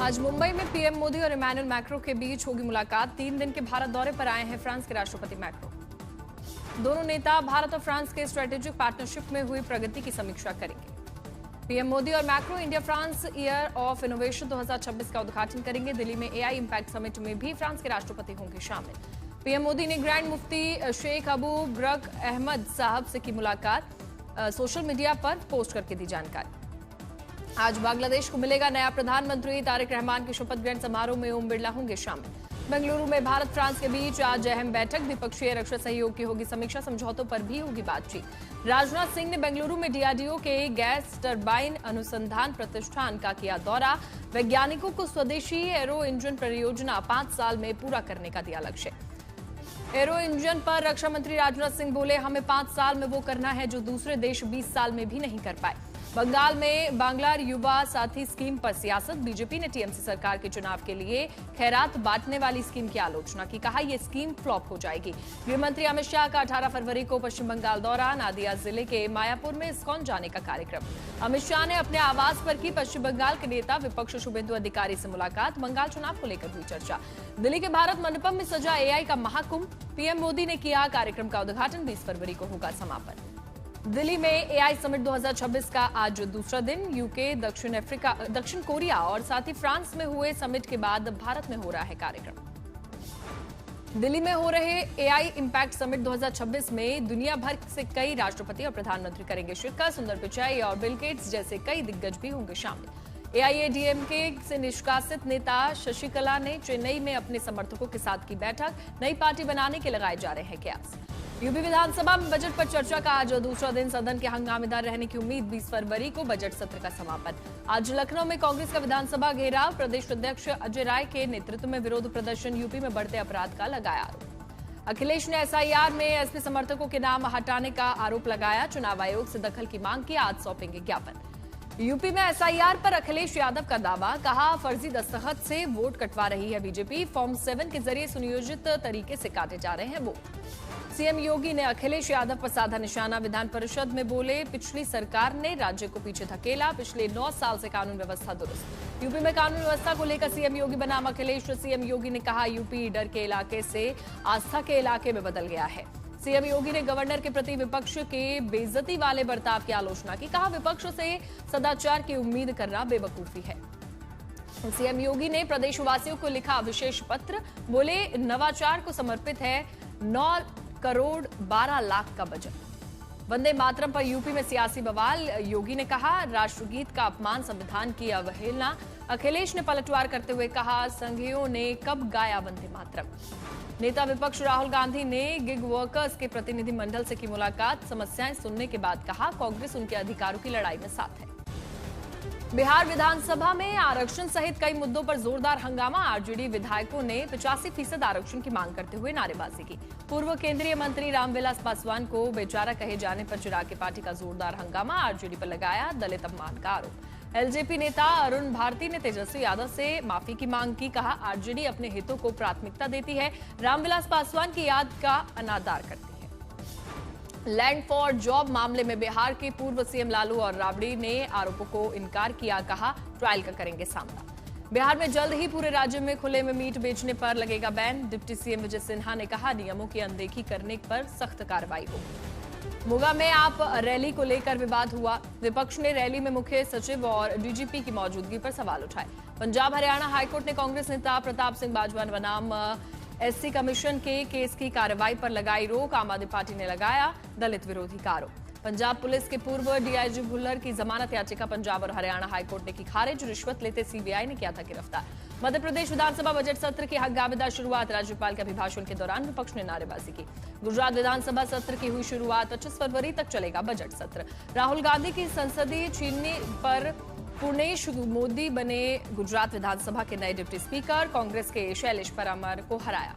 आज मुंबई में पीएम मोदी और इमैनुअल मैक्रों के बीच होगी मुलाकात। 3 दिन के भारत दौरे पर आए हैं फ्रांस के राष्ट्रपति मैक्रो। दोनों नेता भारत और फ्रांस के स्ट्रेटेजिक पार्टनरशिप में हुई प्रगति की समीक्षा करेंगे। पीएम मोदी और macro India France year of innovation 2026 का उद्घाटन करेंगे। दिल्ली में एआई इम्पैक्ट समिट में भी फ्रांस के राष्ट्रपति होंगे शामिल। पीएम मोदी ने ग्रैंड मुफ्ती शेख अबू ब्रक अहमद साहब से की मुलाकात। सोशल मीडिया पर पोस्ट करके दी जानकारी। आज बांग्लादेश को मिलेगा नया प्रधानमंत्री। तारिक रहमान के शपथ ग्रहण समारोह में ओम बिरला होंगे शामिल। बेंगलुरु में भारत फ्रांस के बीच आज अहम बैठक। द्विपक्षीय रक्षा सहयोग की होगी समीक्षा। समझौतों पर भी होगी बातचीत। राजनाथ सिंह ने बेंगलुरु में डीआरडीओ के गैस टरबाइन अनुसंधान प्रतिष्ठान का किया दौरा। वैज्ञानिकों को स्वदेशी एरो इंजन परियोजना 5 साल में पूरा करने का दिया लक्ष्य। एरो इंजन पर रक्षा मंत्री राजनाथ सिंह बोले, हमें 5 साल में वो करना है जो दूसरे देश 20 साल में भी नहीं कर पाए। बंगाल में बांग्लार युवा साथी स्कीम पर सियासत। बीजेपी ने टीएमसी सरकार के चुनाव के लिए खैरात बांटने वाली स्कीम की आलोचना की। कहा यह स्कीम फ्लॉप हो जाएगी। गृहमंत्री अमित शाह का 18 फरवरी को पश्चिम बंगाल दौरा। नादिया जिले के मायापुर में इस्कॉन जाने का कार्यक्रम। अमित शाह ने अपने आवास पर की पश्चिम बंगाल के नेता विपक्ष शुभेंदु अधिकारी से मुलाकात। बंगाल चुनाव को लेकर हुई चर्चा। दिल्ली के भारत मंडपम में सजा एआई का महाकुंभ। पीएम मोदी ने किया कार्यक्रम का उद्घाटन। 20 फरवरी को होगा समापन। दिल्ली में एआई समिट 2026 का आज दूसरा दिन। यूके, दक्षिण कोरिया और साथ ही फ्रांस में हुए समिट के बाद भारत में हो रहा है कार्यक्रम। दिल्ली में हो रहे एआई इम्पैक्ट समिट 2026 में दुनिया भर से कई राष्ट्रपति और प्रधानमंत्री करेंगे शिरकत। सुंदर पिचाई और बिल गेट्स जैसे कई दिग्गज भी होंगे शामिल। एआईएडीएमके से निष्कासित नेता शशिकला ने चेन्नई में अपने समर्थकों के साथ की बैठक। नई पार्टी बनाने के लगाए जा रहे हैं कयास। यूपी विधानसभा में बजट पर चर्चा का आज दूसरा दिन। सदन के हंगामेदार रहने की उम्मीद। 20 फरवरी को बजट सत्र का समापन। आज लखनऊ में कांग्रेस का विधानसभा घेराव। प्रदेश अध्यक्ष अजय राय के नेतृत्व में विरोध प्रदर्शन। यूपी में बढ़ते अपराध का लगाया आरोप। अखिलेश ने एसआईआर में एसपी समर्थकों के नाम हटाने का आरोप लगाया। चुनाव आयोग से दखल की मांग की। आज सौंपेंगे ज्ञापन। यूपी में एसआईआर पर अखिलेश यादव का दावा। कहा फर्जी दस्तखत से वोट कटवा रही है बीजेपी। फॉर्म 7 के जरिए सुनियोजित तरीके से काटे जा रहे हैं वोट। सीएम योगी ने अखिलेश यादव पर साधा निशाना। विधान परिषद में बोले, पिछली सरकार ने राज्य को पीछे धकेला। पिछले 9 साल से कानून व्यवस्था दुरुस्त। यूपी में कानून व्यवस्था को लेकर सीएम योगी बनाम अखिलेश। सीएम योगी ने कहा यूपी डर के इलाके से आस्था के इलाके में बदल गया है। सीएम योगी ने गवर्नर के प्रति विपक्ष के बेइज्जती वाले बर्ताव की आलोचना की। कहा विपक्ष से सदाचार की उम्मीद करना बेवकूफी है। सीएम योगी ने प्रदेशवासियों को लिखा विशेष पत्र। बोले नवाचार को समर्पित है 9 करोड़ 12 लाख का बजट। वंदे मातरम पर यूपी में सियासी बवाल। योगी ने कहा राष्ट्रगीत का अपमान, संविधान की अवहेलना। अखिलेश ने पलटवार करते हुए कहा संघियों ने कब गाया वंदे मातरम। नेता विपक्ष राहुल गांधी ने गिग वर्कर्स के प्रतिनिधि मंडल से की मुलाकात। समस्याएं सुनने के बाद कहा कांग्रेस उनके अधिकारों की लड़ाई में साथ है। बिहार विधानसभा में आरक्षण सहित कई मुद्दों पर जोरदार हंगामा। आरजेडी विधायकों ने 85% आरक्षण की मांग करते हुए नारेबाजी की। पूर्व केंद्रीय मंत्री रामविलास पासवान को बेचारा कहे जाने पर चिराग पार्टी का जोरदार हंगामा। आरजेडी पर लगाया दलित अपमान का आरोप। एलजेपी नेता अरुण भारती ने तेजस्वी यादव से माफी की मांग की। कहा आरजेडी अपने हितों को प्राथमिकता देती है, रामविलास पासवान की याद का अनादर करती है। लैंड फॉर जॉब मामले में बिहार के पूर्व सीएम लालू और राबड़ी ने आरोपों को इनकार किया। कहा ट्रायल का करेंगे सामना। बिहार में जल्द ही पूरे राज्य में खुले में मीट बेचने पर लगेगा ban. Deputy CM Vijay Sinha ने कहा नियमों की अनदेखी करने पर सख्त कार्रवाई होगी। मोगा में आप रैली को लेकर विवाद हुआ। विपक्ष ने रैली में मुख्य सचिव और डीजीपी की मौजूदगी पर सवाल उठाए। पंजाब हरियाणा हाईकोर्ट ने कांग्रेस नेता प्रताप सिंह बाजवा बनाम एससी कमीशन के केस की कार्रवाई पर लगाई रोक। आम आदमी पार्टी ने लगाया दलित विरोधी का आरोप। पंजाब पुलिस के पूर्व डीआईजी भुल्लर की जमानत याचिका पंजाब और हरियाणा हाईकोर्ट ने की खारिज। रिश्वत लेते सीबीआई ने किया था गिरफ्तार। मध्य प्रदेश विधानसभा बजट सत्र की हंगामेदार शुरुआत। राज्यपाल के अभिभाषण के दौरान विपक्ष ने नारेबाजी की। गुजरात विधानसभा सत्र की हुई शुरुआत। 25 फरवरी तक चलेगा बजट सत्र। राहुल गांधी की संसदीय छीनने पर पूर्णेश मोदी बने गुजरात विधानसभा के नए डिप्टी स्पीकर। कांग्रेस के शैलेश परमार को हराया।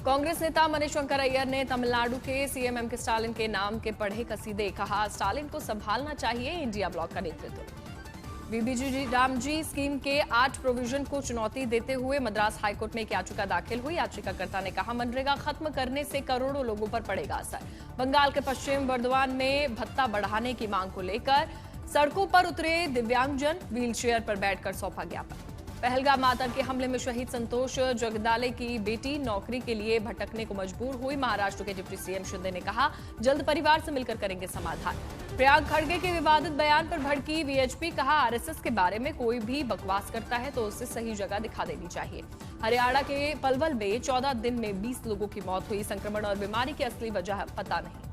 कांग्रेस नेता मनीशंकर अय्यर ने तमिलनाडु के सीएम एम के स्टालिन के नाम के पढ़े कसीदे। कहा स्टालिन को संभालना चाहिए इंडिया ब्लॉक का नेतृत्व। बीबीजी रामजी स्कीम के 8 प्रोविजन को चुनौती देते हुए मद्रास हाईकोर्ट में एक याचिका दाखिल हुई। याचिकाकर्ता ने कहा मनरेगा खत्म करने से करोड़ों लोगों पर पड़ेगा असर। बंगाल के पश्चिम बर्दवान में भत्ता बढ़ाने की मांग को लेकर सड़कों पर उतरे दिव्यांगजन, व्हीलचेयर पर बैठकर सौंपा ज्ञापन। पहलगाम आतंकी हमले में शहीद संतोष जगदाले की बेटी नौकरी के लिए भटकने को मजबूर हुई। महाराष्ट्र के डिप्टी सीएम शिंदे ने कहा, जल्द परिवार से मिलकर करेंगे समाधान। प्रियंका खड़गे के विवादित बयान पर भड़की वीएचपी, कहा आरएसएस के बारे में कोई भी बकवास करता है तो उसे सही जगह दिखा देनी चाहिए। हरियाणा के पलवल में 14 दिन में 20 लोगों की मौत हुई। संक्रमण और बीमारी की असली वजह पता नहीं।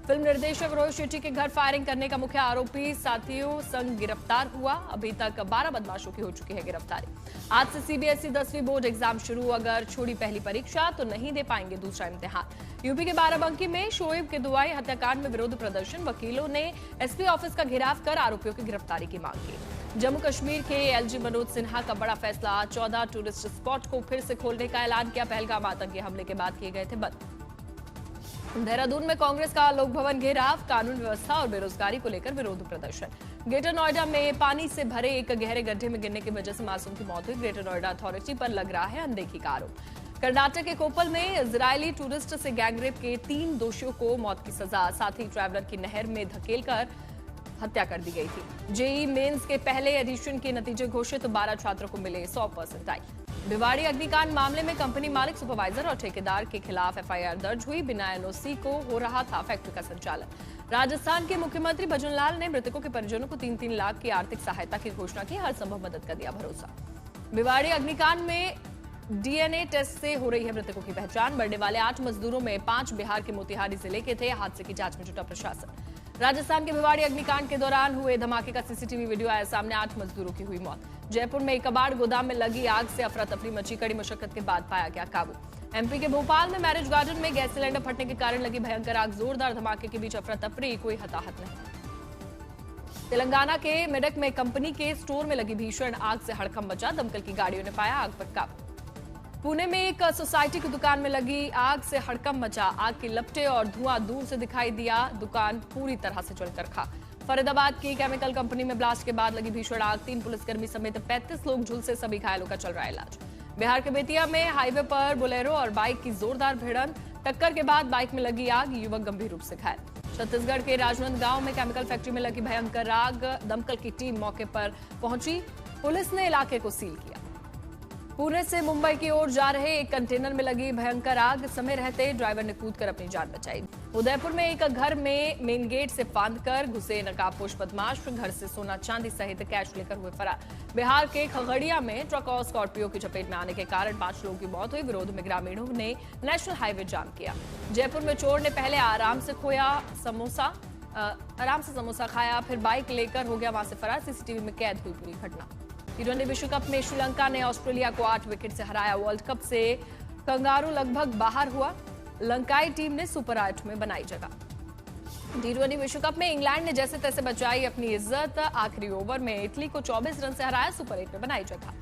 फिल्म निर्देशक रोहित शेट्टी के घर फायरिंग करने का मुख्य आरोपी साथियों संग गिरफ्तार हुआ। अभी तक 12 बदमाशों की हो चुकी है गिरफ्तारी। आज से सीबीएसई 10वीं बोर्ड एग्जाम शुरू। अगर छोड़ी पहली परीक्षा तो नहीं दे पाएंगे दूसरा इम्तिहान। यूपी के बाराबंकी में शोएब के दुआई हत्याकांड में विरोध प्रदर्शन। वकीलों ने एसपी ऑफिस का घेराव कर आरोपियों की गिरफ्तारी की मांग की। जम्मू कश्मीर के एलजी मनोज सिन्हा का बड़ा फैसला, 14 टूरिस्ट स्पॉट को फिर से खोलने का ऐलान किया। पहलगाम आतंकी हमले के बाद किए गए थे बंद। देहरादून में कांग्रेस का लोक भवन घेराव, कानून व्यवस्था और बेरोजगारी को लेकर विरोध प्रदर्शन। ग्रेटर नोएडा में पानी से भरे एक गहरे गड्ढे में गिरने की वजह से मासूम की मौत हुई। ग्रेटर नोएडा अथॉरिटी पर लग रहा है अनदेखी का आरोप। कर्नाटक के कोपल में इजरायली टूरिस्ट से गैंगरेप के 3 दोषियों को मौत की सजा, साथ ही ट्रैवलर की नहर में धकेलकर हत्या कर दी गई थी। जेईई मेंस के पहले एडिशन के नतीजे घोषित, 12 छात्रों को मिले 100%। भिवाड़ी अग्निकांड मामले में कंपनी मालिक, सुपरवाइजर और ठेकेदार के खिलाफ एफआईआर दर्ज हुई। बिना एनओसी को हो रहा था फैक्ट्री का संचालन। राजस्थान के मुख्यमंत्री भजनलाल ने मृतकों के परिजनों को 3-3 लाख की आर्थिक सहायता की घोषणा की। हर संभव मदद का दिया भरोसा। भिवाड़ी अग्निकांड में डीएनए टेस्ट से हो रही है मृतकों की पहचान। मरने वाले 8 मजदूरों में 5 बिहार के मोतिहारी जिले के थे। हादसे की जांच में जुटा प्रशासन। राजस्थान के भिवाड़ी अग्निकांड के दौरान हुए धमाके का सीसीटीवी वीडियो आया सामने। 8 मजदूरों की हुई मौत। जयपुर में एक कबाड़ गोदाम में लगी आग से अफरा तफरी मची। कड़ी मशक्कत के बाद पाया गया काबू। एमपी के भोपाल में मैरिज गार्डन में गैस सिलेंडर फटने के कारण लगी भयंकर आग। जोरदार धमाके के बीच अफरा तफरी, कोई हताहत नहीं। तेलंगाना के मेडक में कंपनी के स्टोर में लगी भीषण आग से हड़कंप मचा। दमकल की गाड़ियों ने पाया आग पर काबू। पुणे में एक सोसाइटी की दुकान में लगी आग से हड़कंप मचा। आग की लपटें और धुआं दूर से दिखाई दिया। दुकान पूरी तरह से जलकर खाक। फरीदाबाद की केमिकल कंपनी में ब्लास्ट के बाद लगी भीषण आग। 3 पुलिसकर्मी समेत 35 लोग झुलसे, सभी घायलों का चल रहा है इलाज। बिहार के बेतिया में हाईवे पर बोलेरो और बाइक की जोरदार भिड़ंत। टक्कर के बाद बाइक में लगी आग, युवक गंभीर रूप से घायल। छत्तीसगढ़ के राजनांदगांव में केमिकल फैक्ट्री में लगी भयंकर आग। दमकल की टीम मौके पर पहुंची। पुलिस ने इलाके को सील किया। पुणे से मुंबई की ओर जा रहे एक कंटेनर में लगी भयंकर आग। समय रहते ड्राइवर ने कूदकर अपनी जान बचाई। उदयपुर में एक घर में मेन गेट से फांदकर घुसे नकाबपोश बदमाश। घर से सोना चांदी सहित कैश लेकर हुए फरार। बिहार के खगड़िया में ट्रक और स्कॉर्पियो की चपेट में आने के कारण 5 लोगों की मौत हुई। विरोध में ग्रामीणों ने नेशनल हाईवे जाम किया। जयपुर में चोर ने पहले आराम से समोसा खाया, फिर बाइक लेकर हो गया वहां से फरार। सीसीटीवी में कैद हुई पूरी घटना। टी20 विश्व कप में श्रीलंका ने ऑस्ट्रेलिया को 8 विकेट से हराया। वर्ल्ड कप से कंगारू लगभग बाहर हुआ। लंकाई टीम ने सुपर 8 में बनाई जगह। टी20 विश्व कप में इंग्लैंड ने जैसे तैसे बचाई अपनी इज्जत। आखिरी ओवर में इटली को 24 रन से हराया। सुपर 8 में बनाई जगह।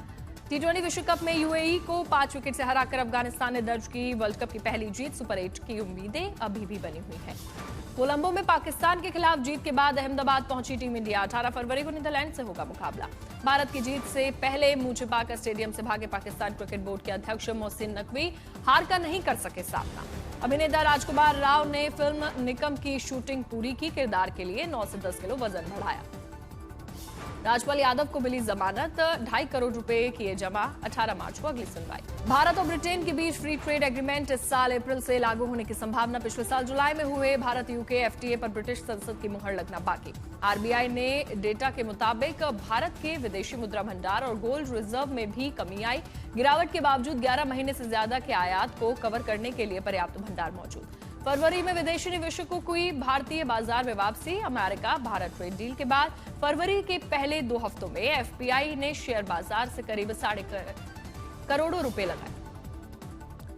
टी20 विश्व कप में यूएई को 5 विकेट से हराकर अफगानिस्तान ने दर्ज की वर्ल्ड कप की पहली जीत। सुपर 8 की उम्मीदें अभी भी बनी हुई हैं। कोलंबो में पाकिस्तान के खिलाफ जीत के बाद अहमदाबाद पहुंची टीम इंडिया। 18 फरवरी को नीदरलैंड से होगा मुकाबला। भारत की जीत से पहले मुंह छिपाकर स्टेडियम से भागे पाकिस्तान क्रिकेट बोर्ड के अध्यक्ष मोहसिन नकवी हार का नहीं कर सके सामना। अभिनेता राजकुमार राव ने फिल्म निकम की शूटिंग पूरी की। किरदार के लिए 9 से 10 किलो वजन बढ़ाया। राजपाल यादव को मिली जमानत। 2.5 करोड़ रुपए किए जमा। 18 मार्च को अगली सुनवाई। भारत और ब्रिटेन के बीच फ्री ट्रेड एग्रीमेंट इस साल अप्रैल से लागू होने की संभावना। पिछले साल जुलाई में हुए भारत यूके एफटीए पर ब्रिटिश संसद की मुहर लगना बाकी। आरबीआई ने डेटा के मुताबिक भारत के विदेशी मुद्रा भंडार और गोल्ड रिजर्व में भी कमी आई। गिरावट के बावजूद 11 महीने से ज्यादा के आयात को कवर करने के लिए पर्याप्त भंडार मौजूद। फरवरी में विदेशी निवेशकों की भारतीय बाजार में वापसी। अमेरिका भारत ट्रेड डील के बाद फरवरी के पहले 2 हफ्तों में एफपीआई ने शेयर बाजार से करीब 3.5 करोड़ रुपए लगाए।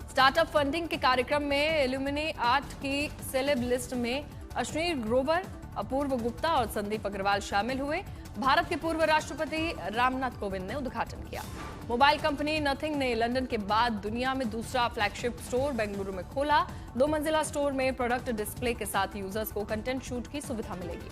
स्टार्टअप फंडिंग के कार्यक्रम में इल्यूमिनी आर्ट की सेलेब लिस्ट में अश्विनी ग्रोवर, अपूर्व गुप्ता और संदीप अग्रवाल शामिल हुए। भारत के पूर्व राष्ट्रपति रामनाथ कोविंद ने उद्घाटन किया। मोबाइल कंपनी नथिंग ने लंदन के बाद दुनिया में दूसरा फ्लैगशिप स्टोर बेंगलुरु में खोला। 2 मंजिला स्टोर में प्रोडक्ट डिस्प्ले के साथ यूजर्स को कंटेंट शूट की सुविधा मिलेगी।